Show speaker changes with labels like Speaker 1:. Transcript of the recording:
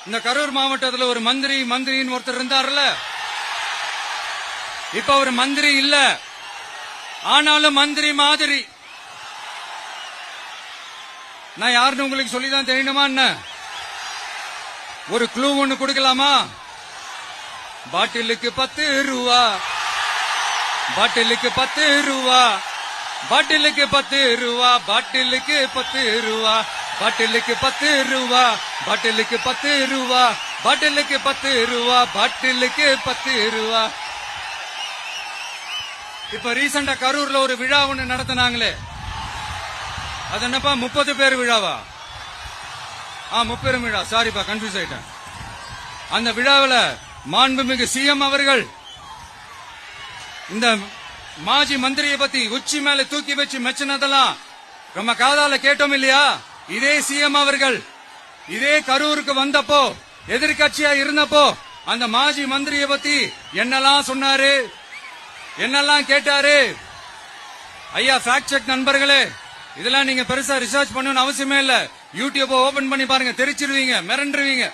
Speaker 1: இந்த கரூர் மாவட்டத்தில் ஒரு மந்திரின்னு ஒருத்தர் இருந்தார்ல, இப்ப அவர் மந்திரி இல்ல, ஆனாலும் மந்திரி மாதிரி. நான் யாருன்னு உங்களுக்கு சொல்லிதான் தெரியணுமா என்ன? ஒரு க்ளூ ஒண்ணு கொடுக்கலாமா? பாட்டிலுக்கு 10 ரூபா, பாட்டிலுக்கு 10 ரூபா, பாட்டிலுக்கு 10 ரூபா, பாட்டிலுக்கு 10 ரூபா, பாட்டிலுக்கு 10 ரூபா, பாட்டிலுக்கு 10 ரூபா, பாட்டிலுக்கு 10 ரூபா, பாட்டிலுக்கு 10 ரூபா. இப்ப ரீசெண்டா கரூர்ல ஒரு விழா ஒண்ணு நடத்தினாங்களே, அது என்னப்பா 30 பேர் விழாவா? 30 விழா, சாரிப்பா கன்ஃபியூஸ் ஆயிட்டேன். அந்த விழாவில் மாண்புமிகு சிஎம் அவர்கள் இந்த மாஜி மந்திரியை பத்தி உச்சி மேல தூக்கி வச்சு மெச்சினதெல்லாம் நம்ம காதால கேட்டோம் இல்லையா? இதே சிஎம் அவர்கள் இதே கரூருக்கு வந்தப்போ, எதிர்கட்சியா இருந்தப்போ, அந்த மாஜி மந்திரியை பத்தி என்னெல்லாம் சொன்னாரு, என்னெல்லாம் கேட்டாரு. ஐயா ஃபேக்ட் செக் நண்பர்களே, இதெல்லாம் நீங்க பெருசா ரிசர்ச் பண்ணணும்னு அவசியமே இல்ல. யூடியூப் ஓபன் பண்ணி பாருங்க, தெரிச்சிருவீங்க, மிரண்டுருவீங்க.